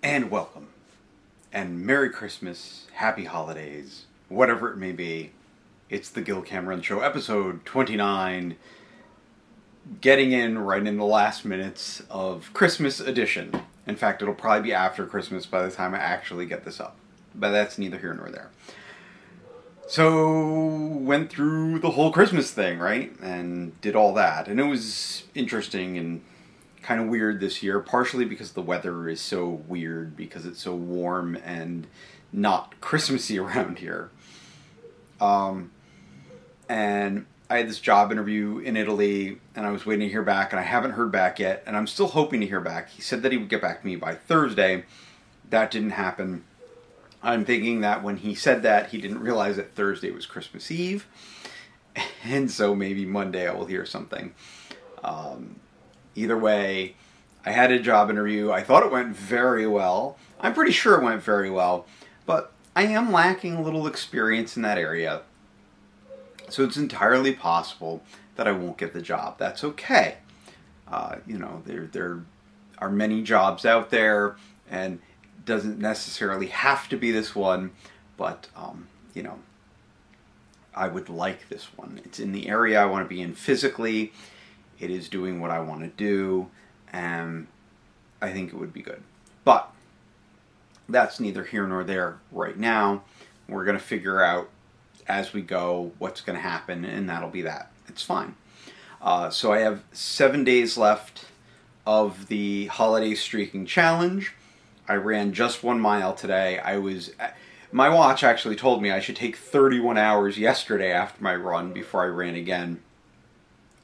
And welcome, and Merry Christmas, Happy Holidays, whatever it may be. It's the Gil Can Run Show, episode 29, getting in right in the last minutes of Christmas edition. In fact, it'll probably be after Christmas by the time I actually get this up, but that's neither here nor there. So, went through the whole Christmas thing, right, and did all that, and it was interesting and kind of weird this year, partially because the weather is so weird, because it's so warm and not Christmassy around here. And I had this job interview in Italy, and I was waiting to hear back, and I haven't heard back yet, and I'm still hoping to hear back. He said that he would get back to me by Thursday. That didn't happen. I'm thinking that when he said that, he didn't realize that Thursday was Christmas Eve, and so maybe Monday I will hear something. Either way, I had a job interview. I thought it went very well. I'm pretty sure it went very well, but I am lacking a little experience in that area. So it's entirely possible that I won't get the job. That's okay. There are many jobs out there, and it doesn't necessarily have to be this one, but, I would like this one. It's in the area I want to be in physically. It is doing what I want to do, and I think it would be good. But that's neither here nor there right now. We're going to figure out as we go what's going to happen, and that'll be that. It's fine. So I have 7 days left of the holiday streaking challenge. I ran just 1 mile today. My watch actually told me I should take 31 hours yesterday after my run before I ran again.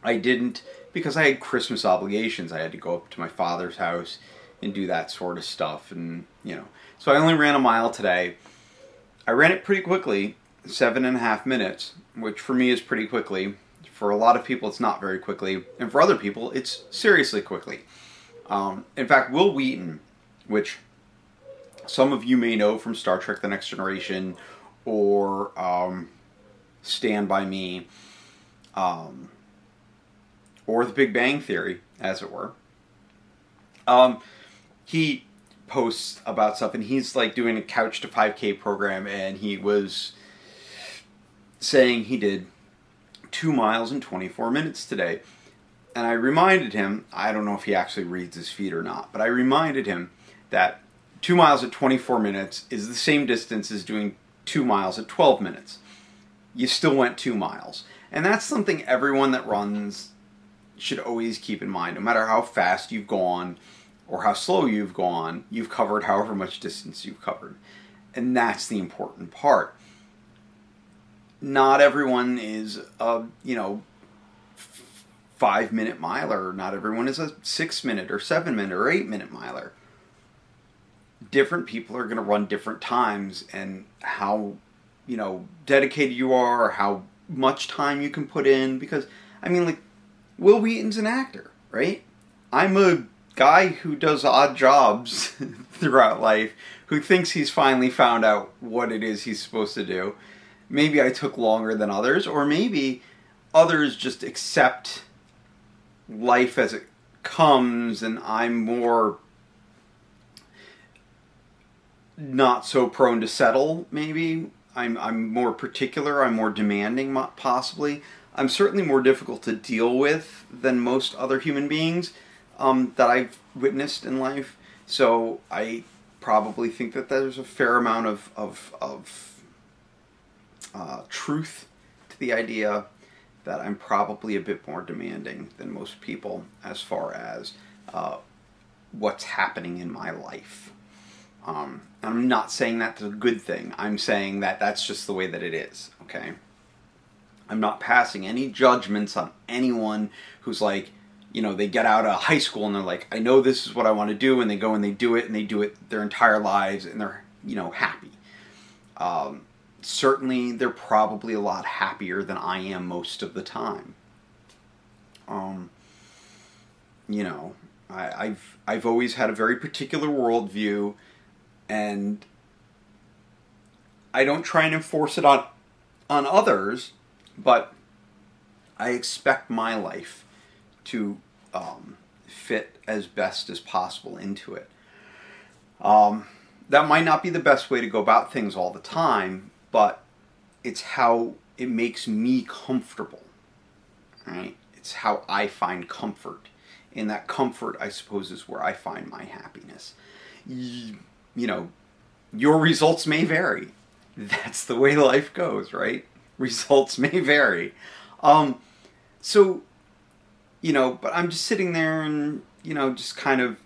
I didn't, because I had Christmas obligations. I had to go up to my father's house and do that sort of stuff, and so I only ran 1 mile today. I ran it pretty quickly, 7.5 minutes, which for me is pretty quickly. For a lot of people, it's not very quickly, and for other people, it's seriously quickly. In fact, Will Wheaton, which some of you may know from Star Trek: The Next Generation or Stand By Me, or The Big Bang Theory, as it were. He posts about stuff, and he's like doing a Couch to 5K program, and he was saying he did 2 miles in 24 minutes today. And I reminded him, I don't know if he actually reads his feed or not, but I reminded him that 2 miles at 24 minutes is the same distance as doing 2 miles at 12 minutes. You still went 2 miles. And that's something everyone that runs should always keep in mind. No matter how fast you've gone or how slow you've gone, you've covered however much distance you've covered. And that's the important part. Not everyone is a, 5-minute miler. Not everyone is a 6-minute or 7-minute or 8-minute miler. Different people are going to run different times, and how, dedicated you are, or how much time you can put in, because, Will Wheaton's an actor, right? I'm a guy who does odd jobs throughout life, who thinks he's finally found out what it is he's supposed to do. Maybe I took longer than others, or maybe others just accept life as it comes, and I'm more not so prone to settle, maybe. I'm more particular, I'm more demanding, possibly. I'm certainly more difficult to deal with than most other human beings that I've witnessed in life. So I probably think that there's a fair amount of truth to the idea that I'm probably a bit more demanding than most people as far as what's happening in my life. I'm not saying that's a good thing. I'm saying that that's just the way that it is, okay? I'm not passing any judgments on anyone who's like, they get out of high school and they're like, I know this is what I want to do, and they go and they do it their entire lives, and they're, happy. Certainly, they're probably a lot happier than I am most of the time. I've always had a very particular worldview, and I don't try and enforce it on others, but I expect my life to fit as best as possible into it. That might not be the best way to go about things all the time, but it's how it makes me comfortable, right? It's how I find comfort. And that comfort, I suppose, is where I find my happiness. You know, your results may vary. That's the way life goes, right? Results may vary. So, but I'm just sitting there and, just kind of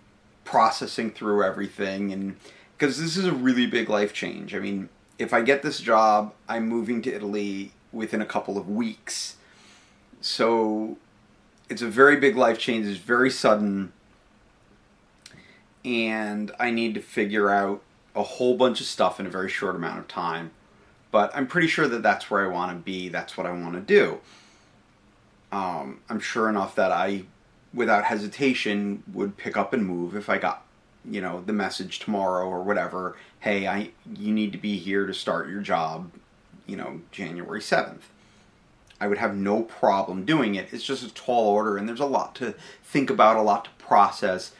processing through everything. And because this is a really big life change. I mean, if I get this job, I'm moving to Italy within a couple of weeks. So it's a very big life change. It's very sudden. And I need to figure out a whole bunch of stuff in a very short amount of time. But I'm pretty sure that that's where I want to be. That's what I want to do. I'm sure enough that I, without hesitation, would pick up and move if I got, the message tomorrow or whatever. Hey, you need to be here to start your job, January 7th. I would have no problem doing it. It's just a tall order, and there's a lot to think about, a lot to process.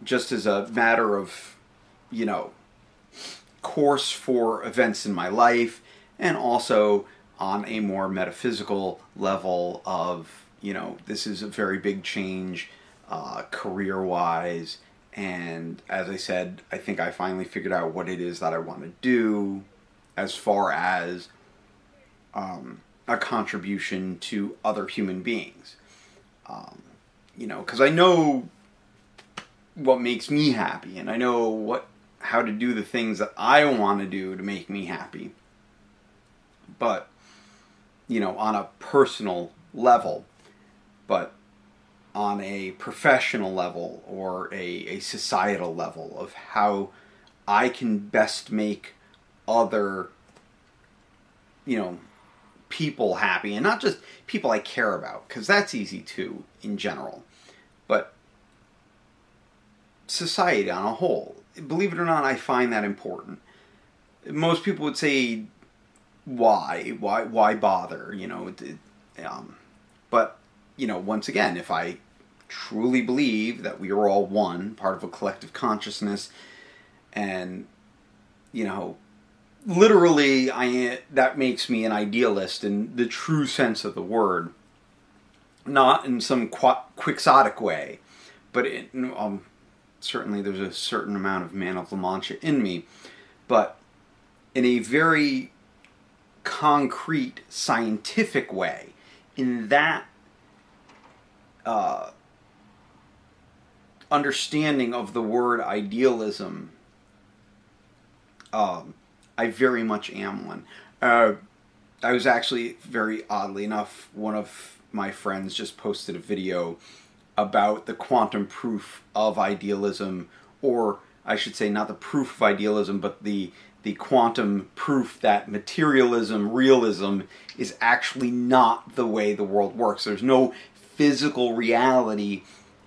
Just as a matter of, course for events in my life, and also on a more metaphysical level of, this is a very big change career-wise, and as I said, I think I finally figured out what it is that I want to do as far as a contribution to other human beings. Because I know what makes me happy, and I know how to do the things that I want to do to make me happy. But, on a personal level, but on a professional level or a societal level of how I can best make other, people happy, and not just people I care about, because that's easy too in general, but society on a whole. Believe it or not, I find that important. Most people would say, why bother? But once again, if I truly believe that we are all one, part of a collective consciousness, and literally, that makes me an idealist in the true sense of the word, not in some quixotic way, but certainly there's a certain amount of man of La Mancha in me, but in a very concrete, scientific way, in that understanding of the word idealism, I very much am one. I was actually, very oddly enough, one of my friends just posted a video about the quantum proof of idealism, or I should say not the proof of idealism, but the quantum proof that materialism, realism, is actually not the way the world works. There's no physical reality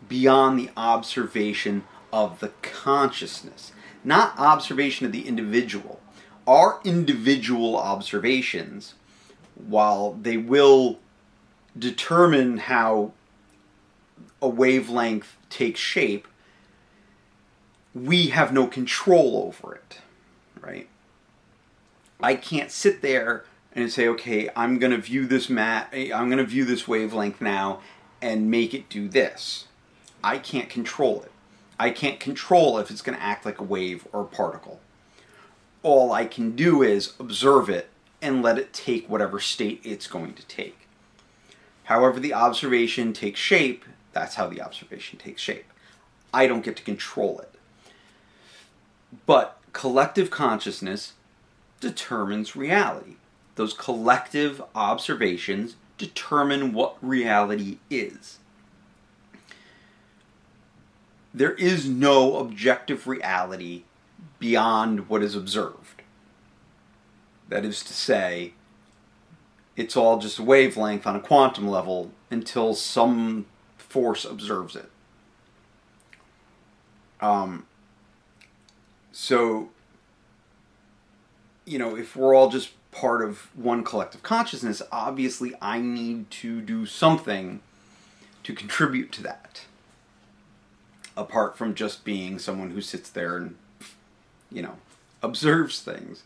beyond the observation of the consciousness, not observation of the individual. Our individual observations, while they will determine how a wavelength takes shape, we have no control over it, right? I can't sit there and say, okay, I'm going to view this I'm going to view this wavelength now and make it do this. I can't control it. I can't control if it's going to act like a wave or a particle. All I can do is observe it and let it take whatever state it's going to take. However the observation takes shape, that's how the observation takes shape. I don't get to control it. But collective consciousness determines reality. Those collective observations determine what reality is. There is no objective reality beyond what is observed. That is to say, it's all just a wavelength on a quantum level until some force observes it. So, if we're all just part of one collective consciousness, obviously I need to do something to contribute to that. apart from just being someone who sits there and, you know, observes things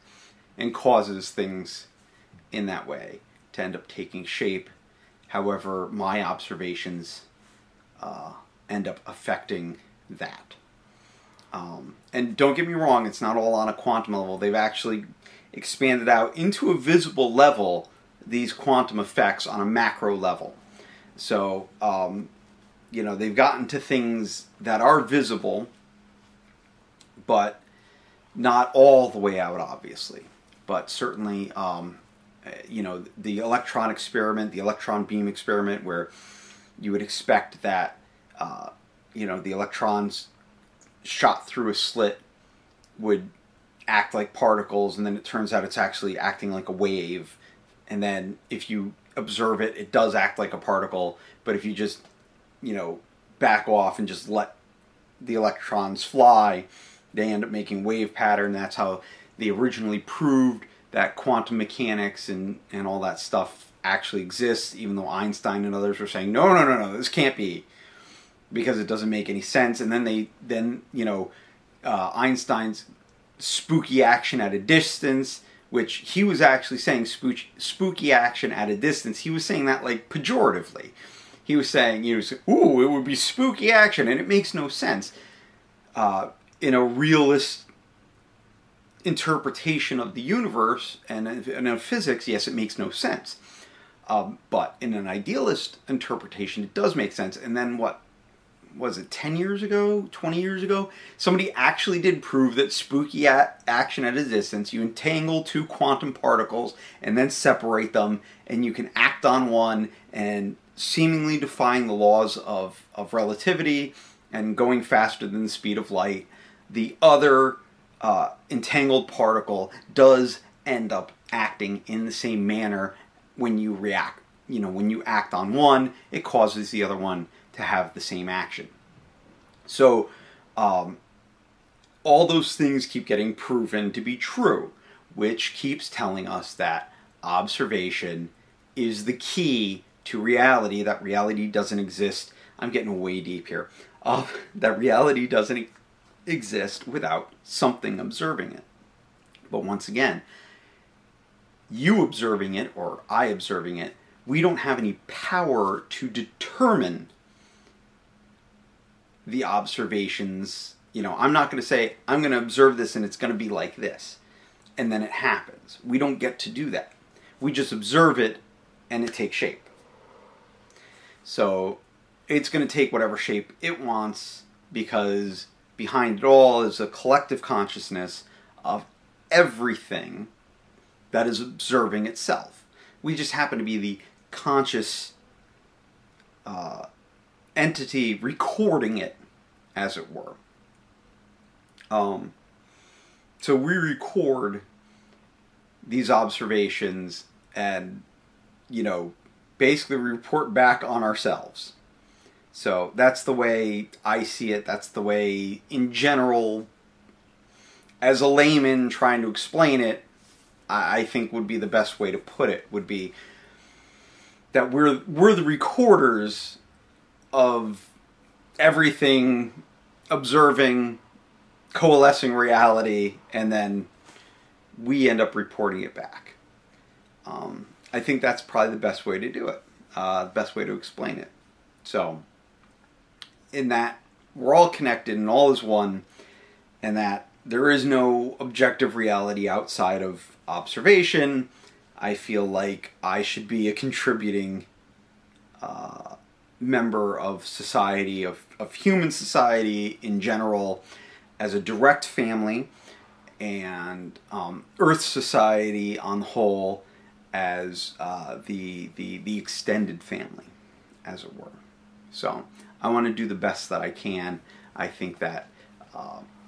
and causes things in that way to end up taking shape. However, my observations end up affecting that. And don't get me wrong, it's not all on a quantum level. They've actually expanded out into a visible level these quantum effects on a macro level. So, you know, they've gotten to things that are visible, but not all the way out, obviously. But certainly, you know, the electron experiment, the electron beam experiment, where you would expect that, you know, the electrons shot through a slit would act like particles, and then it turns out it's actually acting like a wave. And then if you observe it, it does act like a particle, but if you just, you know, back off and just let the electrons fly, they end up making wave pattern. That's how they originally proved that quantum mechanics and all that stuff actually exists, even though Einstein and others were saying, no, this can't be, because it doesn't make any sense. And then you know, Einstein's spooky action at a distance, which he was actually saying spooky action at a distance. He was saying that like pejoratively. He was saying, you know, ooh, it would be spooky action, and it makes no sense. In a realist interpretation of the universe and of physics, yes, it makes no sense. But in an idealist interpretation, it does make sense. And then what was it, 10 years ago, 20 years ago? Somebody actually did prove that spooky action at a distance, you entangle two quantum particles and then separate them, and you can act on one and seemingly defying the laws of relativity and going faster than the speed of light. The other entangled particle does end up acting in the same manner when you react. You know, when you act on one, it causes the other one to have the same action. So all those things keep getting proven to be true, which keeps telling us that observation is the key to reality, that reality doesn't exist. I'm getting way deep here. That reality doesn't exist without something observing it. But once again, you observing it or I observing it, we don't have any power to determine the observations. You know, I'm not going to say, I'm going to observe this and it's going to be like this, and then it happens. We don't get to do that. We just observe it and it takes shape. So it's going to take whatever shape it wants, because behind it all is a collective consciousness of everything that is observing itself. We just happen to be the conscious entity recording it, as it were. So we record these observations and, you know, basically report back on ourselves. So that's the way I see it. That's the way, in general, as a layman trying to explain it, I think would be the best way to put it, would be that we're the recorders of everything, observing, coalescing reality, and then we end up reporting it back. I think that's probably the best way to do it, the best way to explain it. So, in that we're all connected and all is one, and that there is no objective reality outside of observation, I feel like I should be a contributing member of society, of human society in general, as a direct family, and Earth society on the whole as the extended family, as it were. So I want to do the best that I can. I think that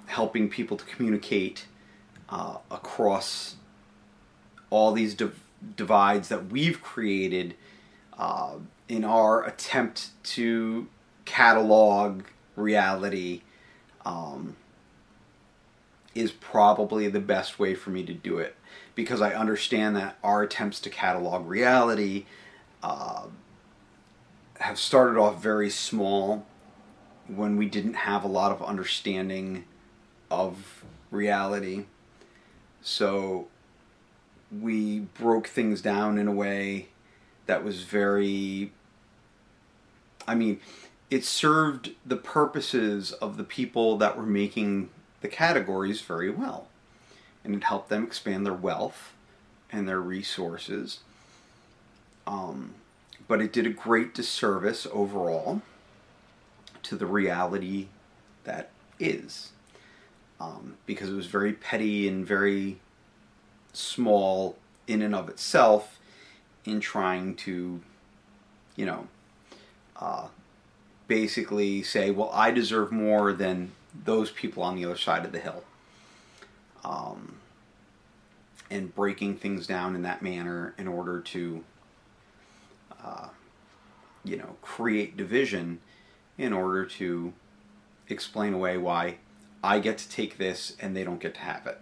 helping people to communicate across all these divides that we've created in our attempt to catalog reality is probably the best way for me to do it, because I understand that our attempts to catalog reality have started off very small, when we didn't have a lot of understanding of reality. So we broke things down in a way that was very, I mean, it served the purposes of the people that were making the categories very well. And it helped them expand their wealth and their resources. But it did a great disservice overall to the reality that is. Because it was very petty and very small in and of itself in trying to, you know, basically say, well, I deserve more than those people on the other side of the hill. And breaking things down in that manner in order to, you know, create division in order to explain away why I get to take this and they don't get to have it.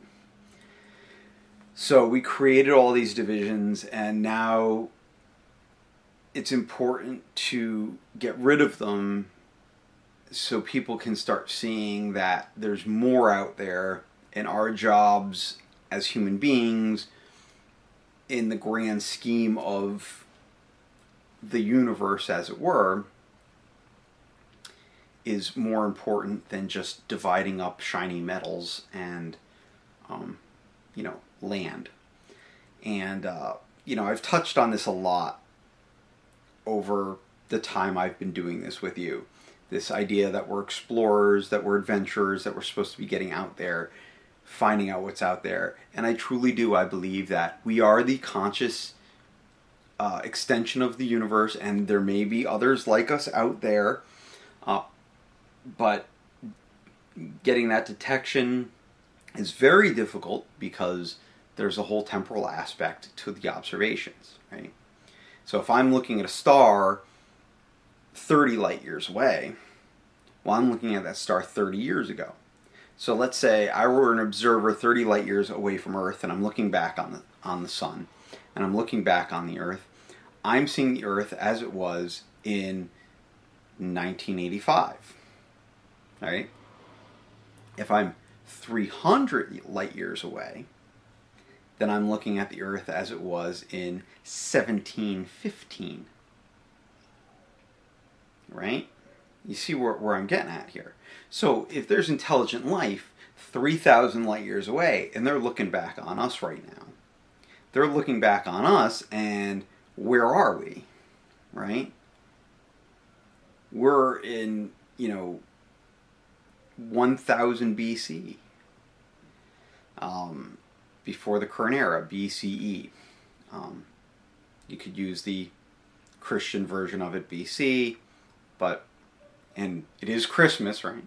So we created all these divisions, and now it's important to get rid of them so people can start seeing that there's more out there, and our jobs as human beings in the grand scheme of the universe, as it were, is more important than just dividing up shiny metals and, you know, land. And, you know, I've touched on this a lot over the time I've been doing this with you. This idea that we're explorers, that we're adventurers, that we're supposed to be getting out there, finding out what's out there. And I truly do. I believe that we are the conscious extension of the universe, and there may be others like us out there. But getting that detection is very difficult because there's a whole temporal aspect to the observations, right? So if I'm looking at a star 30 light years away, well, I'm looking at that star 30 years ago. So let's say I were an observer 30 light years away from Earth, and I'm looking back on the sun, and I'm looking back on the Earth. I'm seeing the Earth as it was in 1985. Right? If I'm 300 light years away, then I'm looking at the Earth as it was in 1715. Right? You see where I'm getting at here. So if there's intelligent life 3,000 light years away, and they're looking back on us right now, they're looking back on us, and where are we? Right? We're in, you know, 1000 BC, before the current era, BCE. You could use the Christian version of it, BC, but, and it is Christmas, right?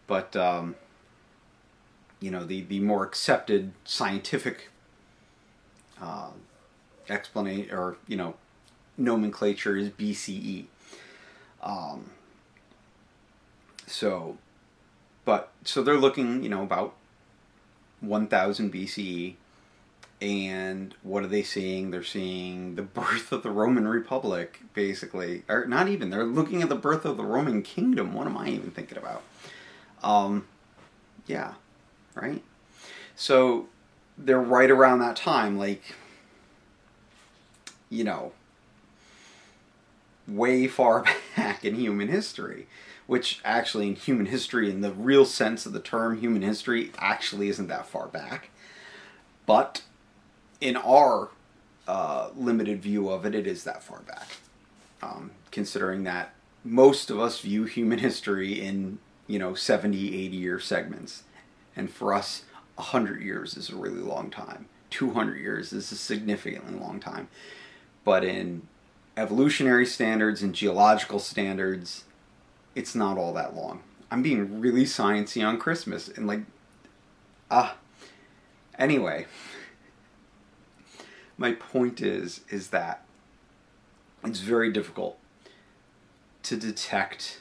But, you know, the more accepted scientific explanation, or, you know, nomenclature is BCE. So they're looking, you know, about 1000 BCE, and what are they seeing? They're seeing the birth of the Roman Republic, basically. Or not even, they're looking at the birth of the Roman Kingdom. What am I even thinking about? Yeah, right? So they're right around that time, like, you know, way far back in human history. Which actually, in human history, in the real sense of the term human history, actually isn't that far back. But in our limited view of it, it is that far back. Considering that most of us view human history in, you know, 70, 80-year segments. And for us, 100 years is a really long time. 200 years is a significantly long time. But in evolutionary standards and geological standards, it's not all that long. I'm being really sciencey on Christmas, and like, anyway, my point is that it's very difficult to detect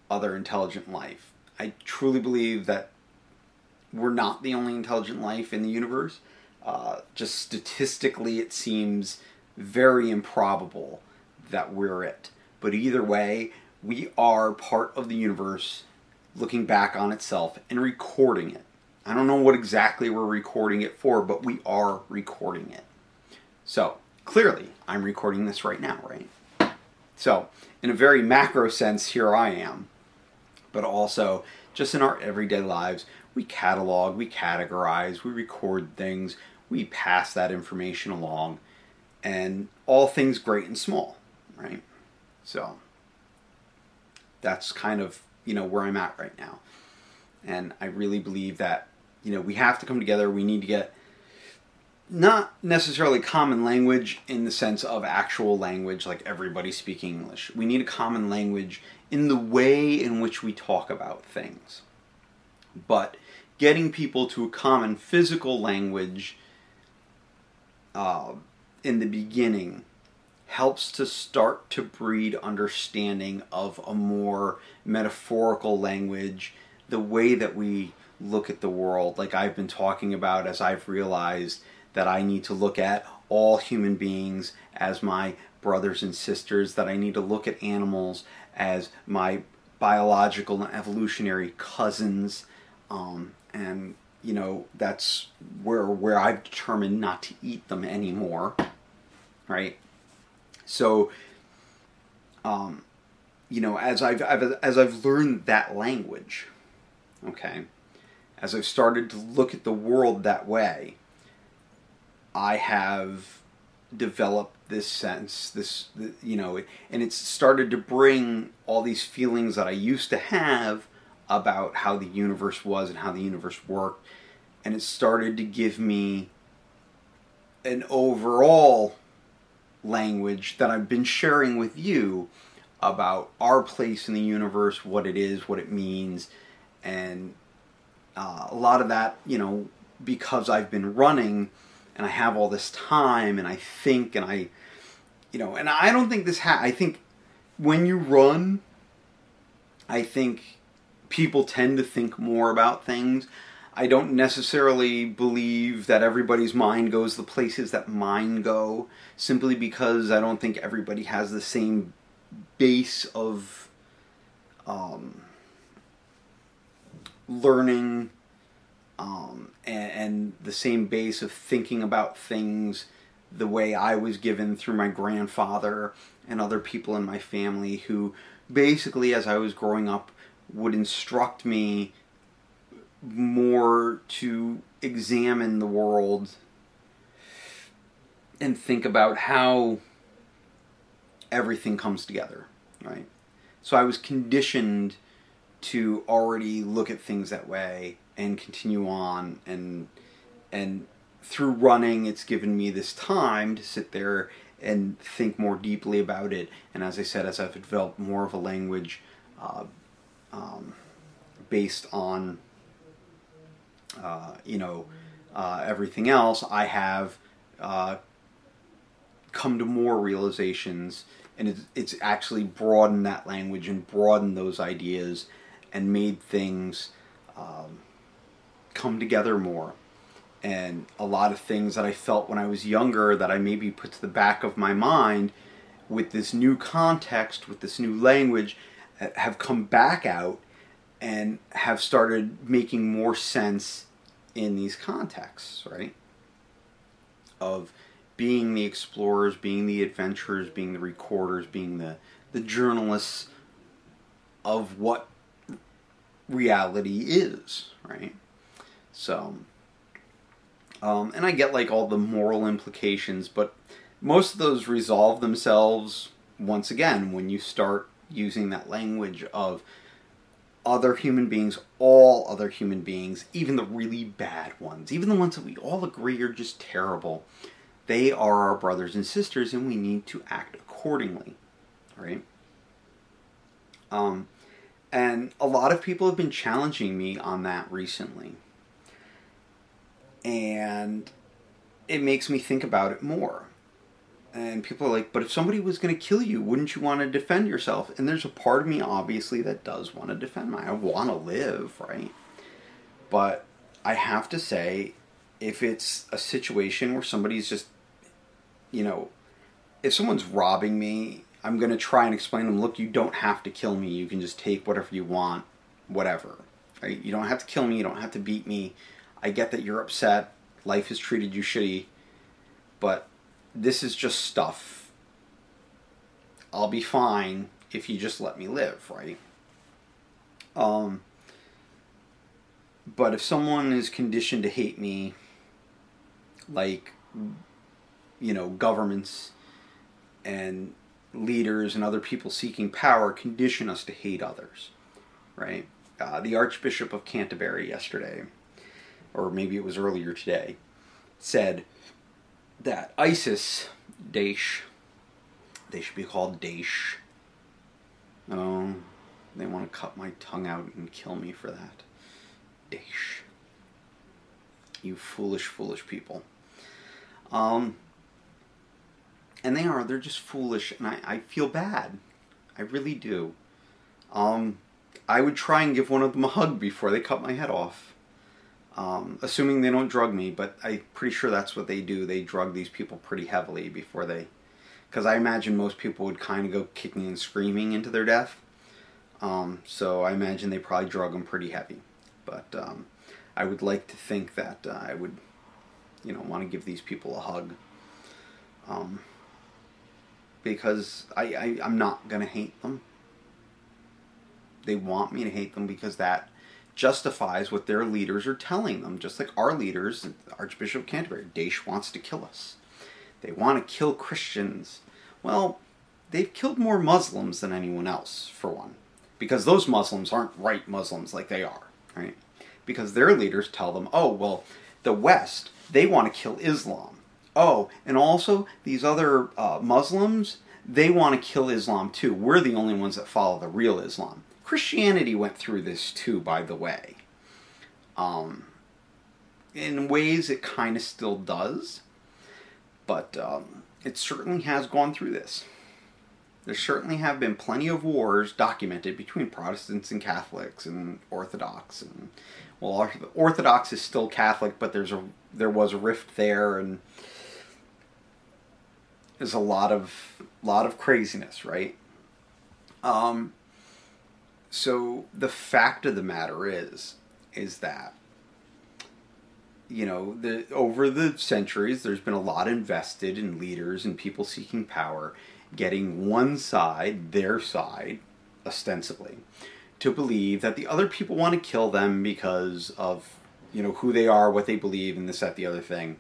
other intelligent life. I truly believe that we're not the only intelligent life in the universe. Just statistically, it seems very improbable that we're it. But either way, We are part of the universe looking back on itself and recording it. I don't know what exactly we're recording it for, but we are recording it. So, clearly, I'm recording this right now, right? So, in a very macro sense, here I am. But also, just in our everyday lives, we catalog, we categorize, we record things, we pass that information along, and all things great and small, right? So, that's kind of, where I'm at right now. And I really believe that, we have to come together. We need to get not necessarily common language in the sense of actual language, like everybody speaking English. We need a common language in the way in which we talk about things. But getting people to a common physical language in the beginning helps to start to breed understanding of a more metaphorical language, the way that we look at the world, like I've been talking about, as I've realized that I need to look at all human beings as my brothers and sisters, that I need to look at animals as my biological and evolutionary cousins, and that's where I've determined not to eat them anymore, right? So, as I've learned that language, okay, as I've started to look at the world that way, I have developed this sense, and it's started to bring all these feelings that I used to have about how the universe was and how the universe worked, and it started to give me an overall language that I've been sharing with you about our place in the universe, what it is, what it means, and a lot of that, because I've been running and I have all this time and I think and and I don't think I think when you run, I think people tend to think more about things. I don't necessarily believe that everybody's mind goes the places that mine go, simply because I don't think everybody has the same base of learning and the same base of thinking about things the way I was given through my grandfather and other people in my family who basically, as I was growing up, would instruct me more to examine the world and think about how everything comes together, right? So I was conditioned to already look at things that way and continue on, and through running, it's given me this time to sit there and think more deeply about it. And as I said, as I've developed more of a language based on everything else, I have come to more realizations, and it's actually broadened that language and broadened those ideas and made things come together more. And a lot of things that I felt when I was younger that I maybe put to the back of my mind, with this new context, with this new language, have come back out and have started making more sense in these contexts, right? Of being the explorers, being the adventurers, being the recorders, being the journalists of what reality is, right? So, and I get like all the moral implications, but most of those resolve themselves once again when you start using that language of other human beings, all other human beings, even the really bad ones, even the ones that we all agree are just terrible. They are our brothers and sisters, and we need to act accordingly, right? And a lot of people have been challenging me on that recently. And it makes me think about it more. And people are like, but if somebody was going to kill you, wouldn't you want to defend yourself? And there's a part of me, obviously, that does want to defend I want to live, right? But I have to say, if it's a situation where somebody's just, if someone's robbing me, I'm going to try and explain to them, look, you don't have to kill me. You can just take whatever you want, whatever. Right? You don't have to kill me. You don't have to beat me. I get that you're upset. Life has treated you shitty. But this is just stuff. I'll be fine if you just let me live, right? But if someone is conditioned to hate me, like, you know, governments and leaders and other people seeking power condition us to hate others, right? The Archbishop of Canterbury yesterday, or maybe it was earlier today, said that ISIS, Daesh, they should be called Daesh. Oh, they want to cut my tongue out and kill me for that. Daesh. You foolish, foolish people. And they're just foolish, and I feel bad. I really do. I would try and give one of them a hug before they cut my head off. Assuming they don't drug me, but I'm pretty sure that's what they do. They drug these people pretty heavily before they... Because I imagine most people would kind of go kicking and screaming into their death. So I imagine they probably drug them pretty heavy. But I would like to think that I would, you know, want to give these people a hug. Because I'm not going to hate them. They want me to hate them because that justifies what their leaders are telling them. Just like our leaders, the Archbishop of Canterbury, Daesh wants to kill us. They want to kill Christians. Well, they've killed more Muslims than anyone else, for one. Because those Muslims aren't right Muslims like they are, right? Because their leaders tell them, oh, well, the West, they want to kill Islam. Oh, and also, these other Muslims, they want to kill Islam too. We're the only ones that follow the real Islam. Christianity went through this too, by the way. In ways it kind of still does. But it certainly has gone through this. There certainly have been plenty of wars documented between Protestants and Catholics and Orthodox. And, well, Orthodox is still Catholic, but there was a rift there, and there's a lot of craziness, right? So the fact of the matter is that, you know, over the centuries, there's been a lot invested in leaders and people seeking power, getting one side, their side, ostensibly, to believe that the other people want to kill them because of, you know, who they are, what they believe, and this, that, the other thing.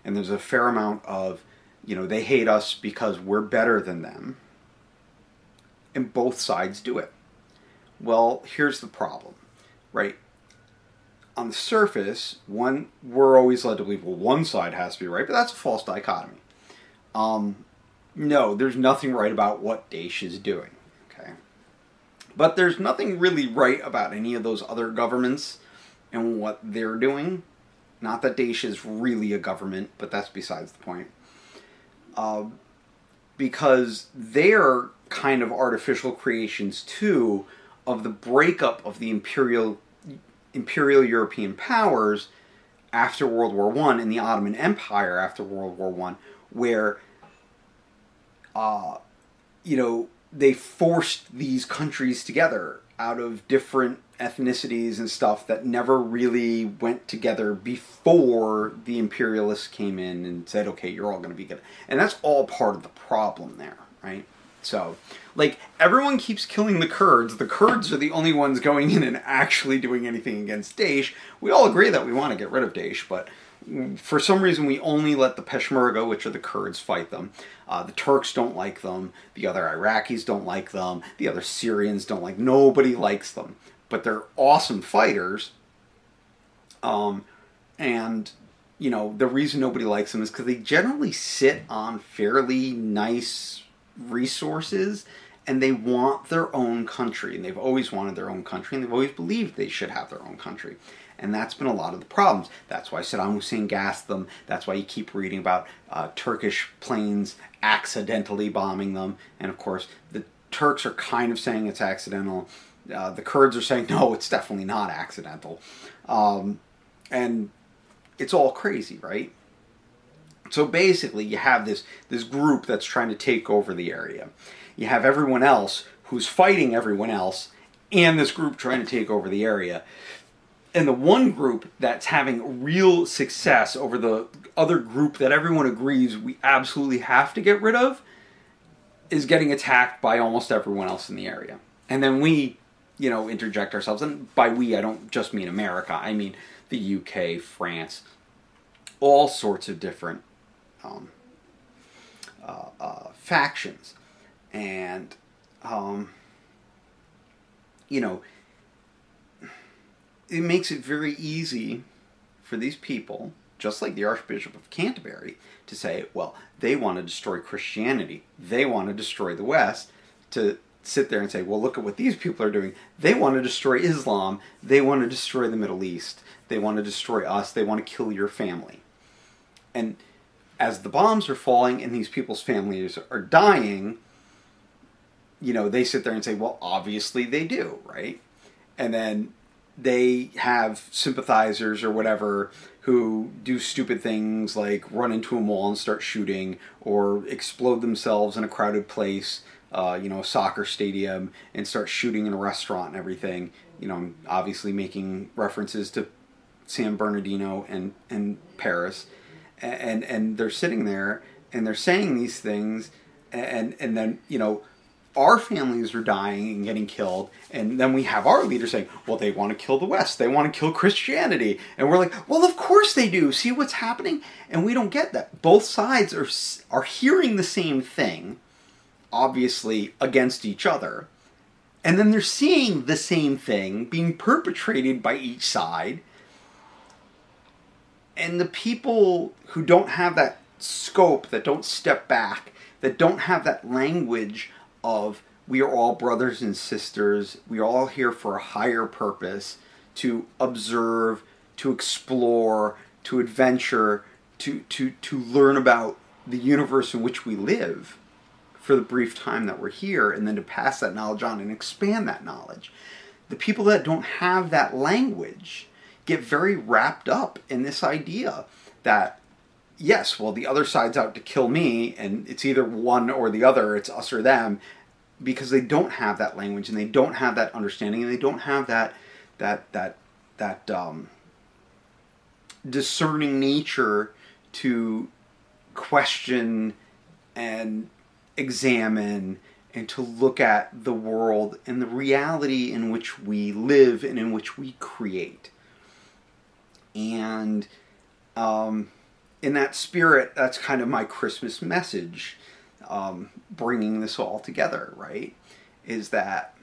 And there's a fair amount of, you know, they hate us because we're better than them. And both sides do it. Well, here's the problem, right? On the surface, we're always led to believe, well, one side has to be right, but that's a false dichotomy. No, there's nothing right about what Daesh is doing, okay? But there's nothing really right about any of those other governments and what they're doing. Not that Daesh is really a government, but that's besides the point. Because they're kind of artificial creations, too, of the breakup of the imperial European powers after World War I and the Ottoman Empire after World War I, where, you know, they forced these countries together out of different ethnicities and stuff that never really went together before the imperialists came in and said, okay, you're all going to be good. And that's all part of the problem there, right? So, like, everyone keeps killing the Kurds. The Kurds are the only ones going in and actually doing anything against Daesh. We all agree that we want to get rid of Daesh, but for some reason we only let the Peshmerga, which are the Kurds, fight them. The Turks don't like them. The other Iraqis don't like them. The other Syrians don't like them. Nobody likes them. But they're awesome fighters. And, you know, the reason nobody likes them is because they generally sit on fairly nice resources, and they want their own country, and they've always wanted their own country, and they've always believed they should have their own country. And that's been a lot of the problems. That's why Saddam Hussein gassed them. That's why you keep reading about Turkish planes accidentally bombing them. And of course, the Turks are kind of saying it's accidental. The Kurds are saying, no, it's definitely not accidental. And it's all crazy, right? So basically, you have this group that's trying to take over the area. You have everyone else who's fighting everyone else, and this group trying to take over the area. And the one group that's having real success over the other group that everyone agrees we absolutely have to get rid of is getting attacked by almost everyone else in the area. And then we, interject ourselves. And by we, I don't just mean America. I mean the UK, France, all sorts of different factions. And, it makes it very easy for these people, just like the Archbishop of Canterbury, to say, well, they want to destroy Christianity. They want to destroy the West. To sit there and say, well, look at what these people are doing. They want to destroy Islam. They want to destroy the Middle East. They want to destroy us. They want to kill your family. And as the bombs are falling and these people's families are dying, they sit there and say, well, obviously they do, right? And then they have sympathizers or whatever who do stupid things like run into a mall and start shooting, or explode themselves in a crowded place, a soccer stadium, and start shooting in a restaurant and everything. I'm obviously making references to San Bernardino and Paris. And they're sitting there and they're saying these things, and then, our families are dying and getting killed, and then we have our leaders saying, well, they want to kill the West, they want to kill Christianity, and we're like, well, of course they do, see what's happening? And we don't get that. Both sides are hearing the same thing, obviously against each other, and then they're seeing the same thing being perpetrated by each side, and the people who don't have that scope, that don't step back, that don't have that language of we are all brothers and sisters, we are all here for a higher purpose, to observe, to explore, to adventure, to learn about the universe in which we live for the brief time that we're here, and then to pass that knowledge on and expand that knowledge. The people that don't have that language get very wrapped up in this idea that, yes, well, the other side's out to kill me, and it's either one or the other, it's us or them, because they don't have that language, and they don't have that understanding, and they don't have that discerning nature to question and examine and to look at the world and the reality in which we live and in which we create. And in that spirit, that's kind of my Christmas message, bringing this all together, right? Is that,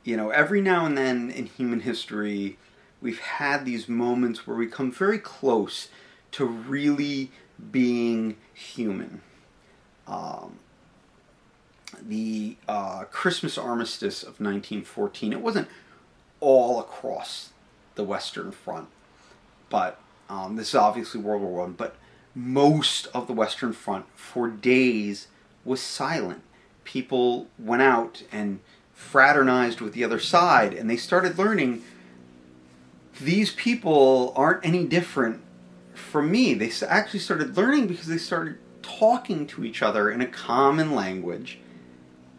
every now and then in human history, we've had these moments where we come very close to really being human. The Christmas armistice of 1914, it wasn't all across the Western Front, but this is obviously World War I, but most of the Western Front for days was silent. People went out and fraternized with the other side, and they started learning these people aren't any different from me. They actually started learning because they started talking to each other in a common language.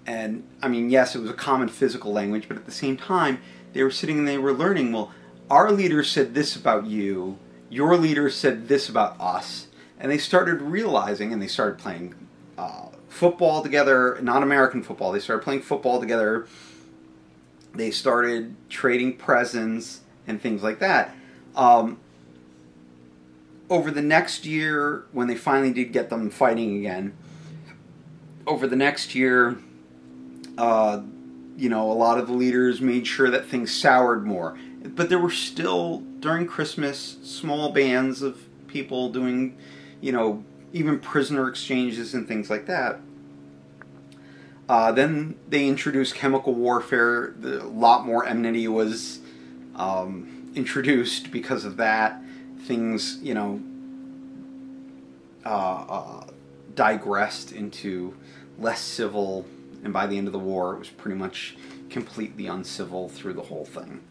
And, I mean, yes, it was a common physical language, but at the same time, they were sitting and they were learning, well, our leader said this about you, your leader said this about us. And they started realizing, and they started playing football together, not American football, they started playing football together. They started trading presents and things like that. Over the next year, when they finally did get them fighting again, over the next year, a lot of the leaders made sure that things soured more. But there were still, during Christmas, small bands of people doing, even prisoner exchanges and things like that. Then they introduced chemical warfare. A lot more enmity was introduced because of that. Things, digressed into less civil, and by the end of the war, it was pretty much completely uncivil through the whole thing.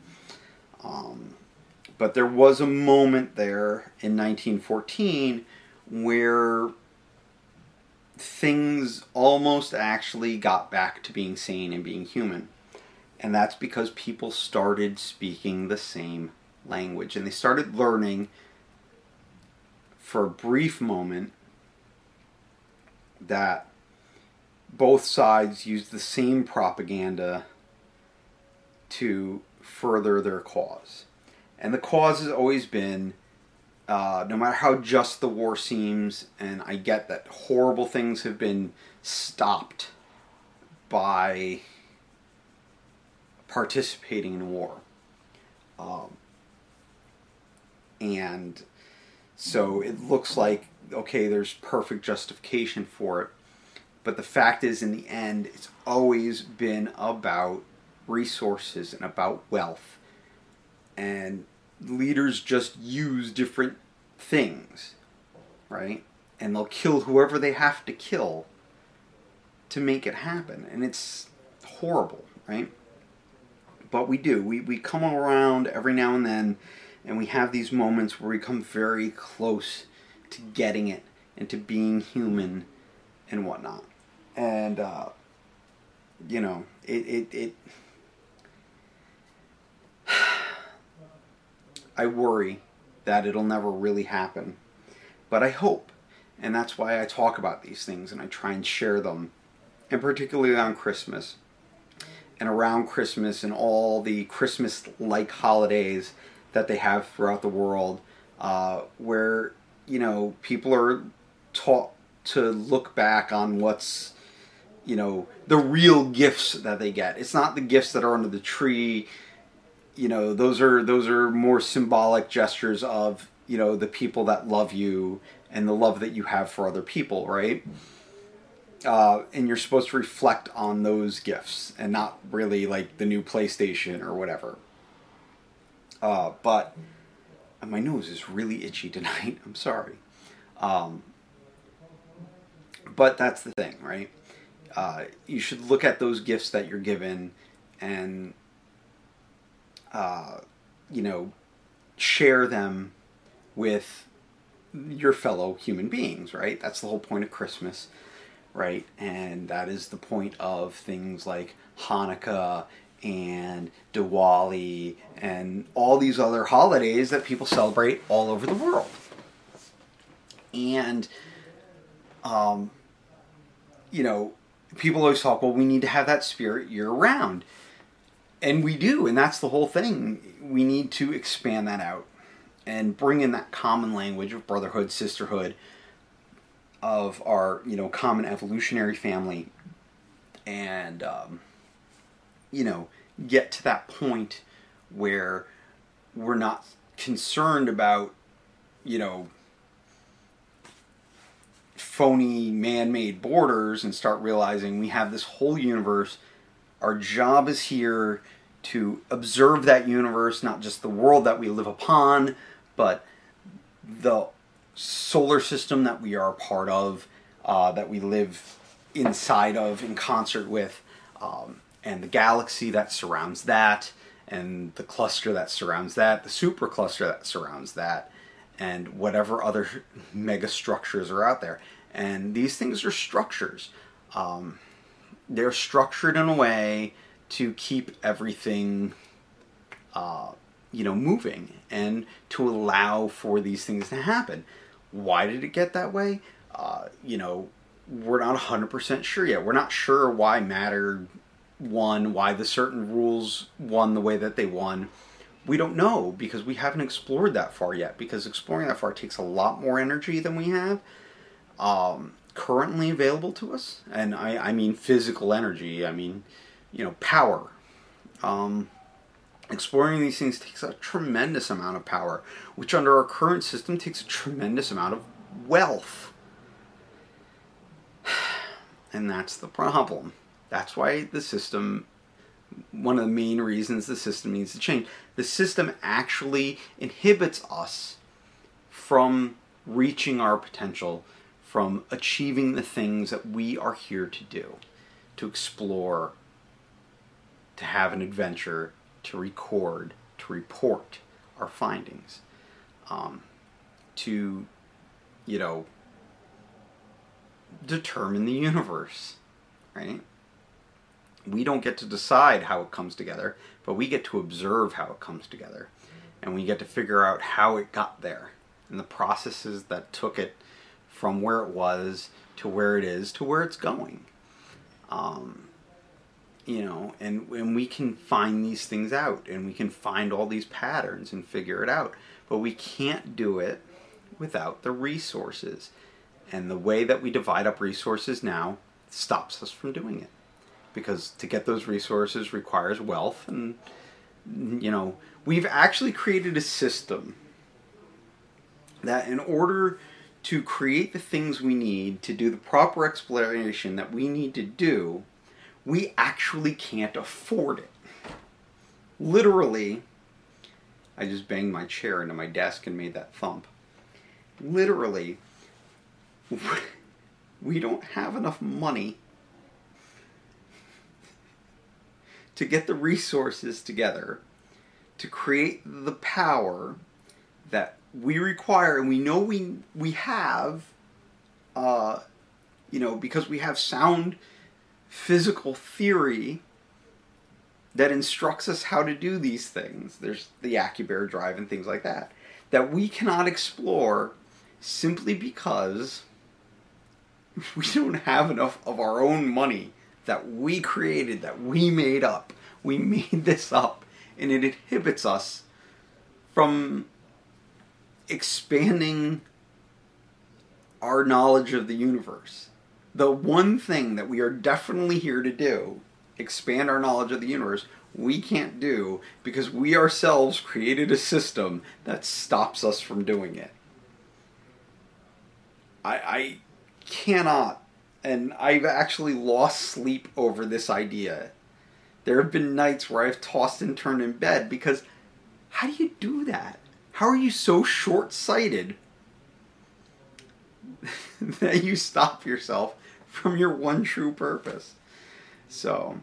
But there was a moment there in 1914 where things almost actually got back to being sane and being human. And that's because people started speaking the same language. And they started learning, for a brief moment, that both sides used the same propaganda to further their cause. And the cause has always been, no matter how just the war seems, and I get that horrible things have been stopped by participating in war. And so it looks like, okay, there's perfect justification for it. But the fact is, in the end, it's always been about resources and about wealth. And leaders just use different things, right? And they'll kill whoever they have to kill to make it happen. And it's horrible, right? But we do. We come around every now and then, and we have these moments where we come very close to getting it and to being human and whatnot. And, you know, I worry that it'll never really happen. But I hope. And that's why I talk about these things and I try and share them. And particularly on Christmas. And around Christmas and all the Christmas-like holidays that they have throughout the world, where, you know, people are taught to look back on what's, you know, the real gifts that they get. It's not the gifts that are under the tree. You know, those are more symbolic gestures of, you know, the people that love you and the love that you have for other people, right? And you're supposed to reflect on those gifts and not really like the new PlayStation or whatever. But my nose is really itchy tonight. I'm sorry. But that's the thing, right? You should look at those gifts that you're given and, you know, share them with your fellow human beings, right? That's the whole point of Christmas, right? And that is the point of things like Hanukkah and Diwali and all these other holidays that people celebrate all over the world. And, you know, people always talk, well, we need to have that spirit year-round. And we do, and that's the whole thing. We need to expand that out and bring in that common language of brotherhood, sisterhood, of our, you know, common evolutionary family, and, you know, get to that point where we're not concerned about, you know, phony man-made borders and start realizing we have this whole universe. Our job is here to observe that universe, not just the world that we live upon, but the solar system that we are a part of, that we live inside of in concert with, and the galaxy that surrounds that, and the cluster that surrounds that, the supercluster that surrounds that, and whatever other mega structures are out there. And these things are structures. They're structured in a way to keep everything, you know, moving and to allow for these things to happen. Why did it get that way? You know, we're not 100% sure yet. We're not sure why matter won, why the certain rules won the way that they won. We don't know because we haven't explored that far yet, because exploring that far takes a lot more energy than we have currently available to us. And I mean physical energy. I mean, you know, power. Exploring these things takes a tremendous amount of power, which under our current system takes a tremendous amount of wealth. And that's the problem. That's why the system, one of the main reasons the system needs to change. The system actually inhibits us from reaching our potential, from achieving the things that we are here to do, to explore, to have an adventure, to record, to report, our findings, to, you know, determine the universe, right? We don't get to decide how it comes together, but we get to observe how it comes together. And we get to figure out how it got there and the processes that took it from where it was to where it is to where it's going. You know, and we can find these things out, and we can find all these patterns and figure it out. But we can't do it without the resources. And the way that we divide up resources now stops us from doing it. Because to get those resources requires wealth, and, you know, we've actually created a system that in order to create the things we need to do the proper exploration that we need to do, we actually can't afford it. Literally, I just banged my chair into my desk and made that thump. Literally, we don't have enough money to get the resources together to create the power that we require, and we know we have, you know, because we have sound physical theory that instructs us how to do these things. There's the AccuBear drive and things like that, that we cannot explore simply because we don't have enough of our own money that we created, that we made up. We made this up, and it inhibits us from expanding our knowledge of the universe. The one thing that we are definitely here to do, expand our knowledge of the universe, we can't do because we ourselves created a system that stops us from doing it. I cannot, and I've actually lost sleep over this idea. There have been nights where I've tossed and turned in bed because how do you do that? How are you so short-sighted that you stop yourself from your one true purpose? So,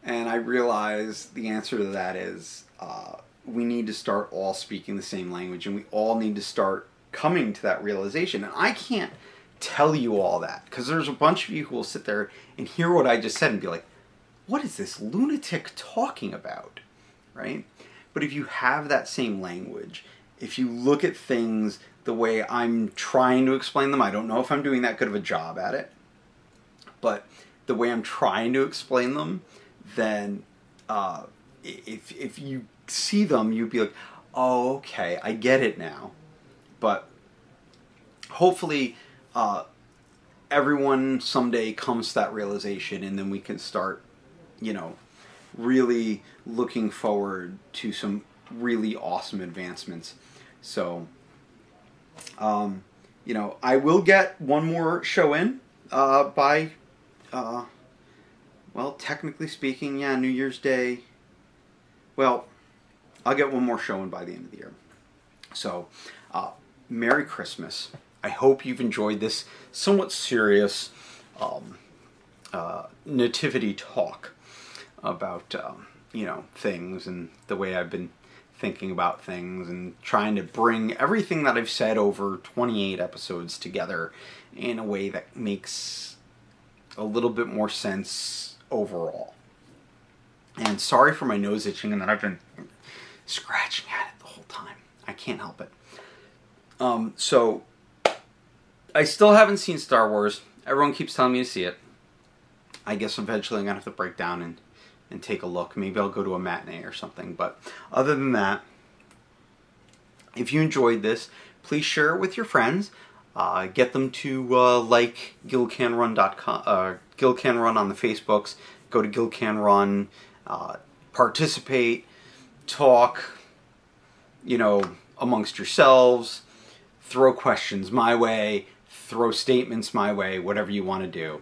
and I realize the answer to that is we need to start all speaking the same language, and we all need to start coming to that realization. And I can't tell you all that because there's a bunch of you who will sit there and hear what I just said and be like, what is this lunatic talking about, right? But if you have that same language, if you look at things the way I'm trying to explain them, I don't know if I'm doing that good of a job at it, but the way I'm trying to explain them, then if you see them, you'd be like, oh, okay, I get it now. But hopefully everyone someday comes to that realization, and then we can start, you know, really looking forward to some really awesome advancements. So, you know, I will get one more show in by, well, technically speaking, yeah, New Year's Day. Well, I'll get one more show in by the end of the year. So, Merry Christmas. I hope you've enjoyed this somewhat serious nativity talk about, you know, things and the way I've been thinking about things and trying to bring everything that I've said over 28 episodes together in a way that makes a little bit more sense overall. And sorry for my nose itching, and that I've been scratching at it the whole time. I can't help it. So, I still haven't seen Star Wars. Everyone keeps telling me to see it. I guess eventually I'm going to have to break down and take a look. Maybe I'll go to a matinee or something. But other than that, if you enjoyed this, please share it with your friends. Get them to like gilcanrun.com, Gil Can Run on the Facebooks. Go to Gil Can Run. Participate. Talk, you know, amongst yourselves. Throw questions my way. Throw statements my way. Whatever you want to do.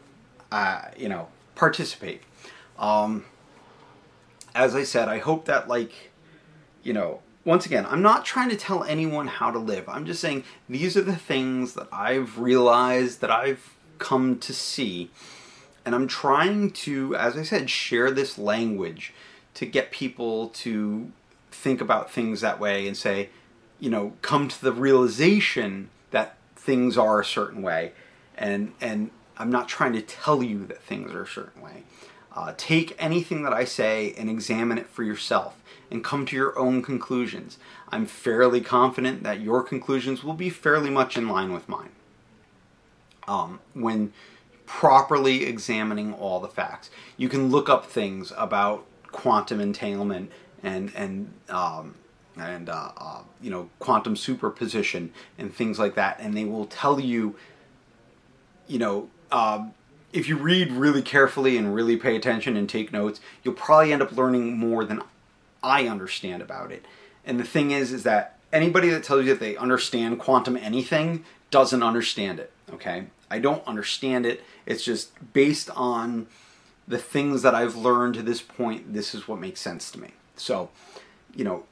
You know, participate. As I said, I hope that, like, you know, once again, I'm not trying to tell anyone how to live. I'm just saying these are the things that I've realized, that I've come to see. And I'm trying to, as I said, share this language to get people to think about things that way and say, come to the realization that things are a certain way. And I'm not trying to tell you that things are a certain way. Take anything that I say and examine it for yourself and come to your own conclusions. I'm fairly confident that your conclusions will be fairly much in line with mine. When properly examining all the facts, you can look up things about quantum entanglement and quantum superposition and things like that, and they will tell you, if you read really carefully and really pay attention and take notes, you'll probably end up learning more than I understand about it. And the thing is that anybody that tells you that they understand quantum anything doesn't understand it, okay? I don't understand it. It's just based on the things that I've learned to this point, this is what makes sense to me. So,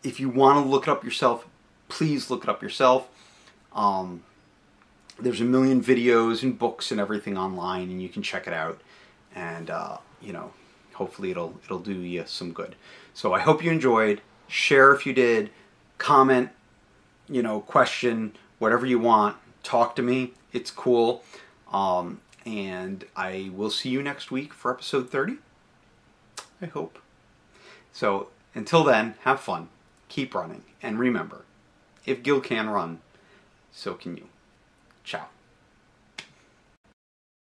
if you want to look it up yourself, please look it up yourself. There's a million videos and books and everything online, and you can check it out. And, hopefully it'll do you some good. So I hope you enjoyed. Share if you did. Comment, question, whatever you want. Talk to me. It's cool. And I will see you next week for episode 30. I hope. So until then, have fun. Keep running. And remember, if Gil can run, so can you. Ciao.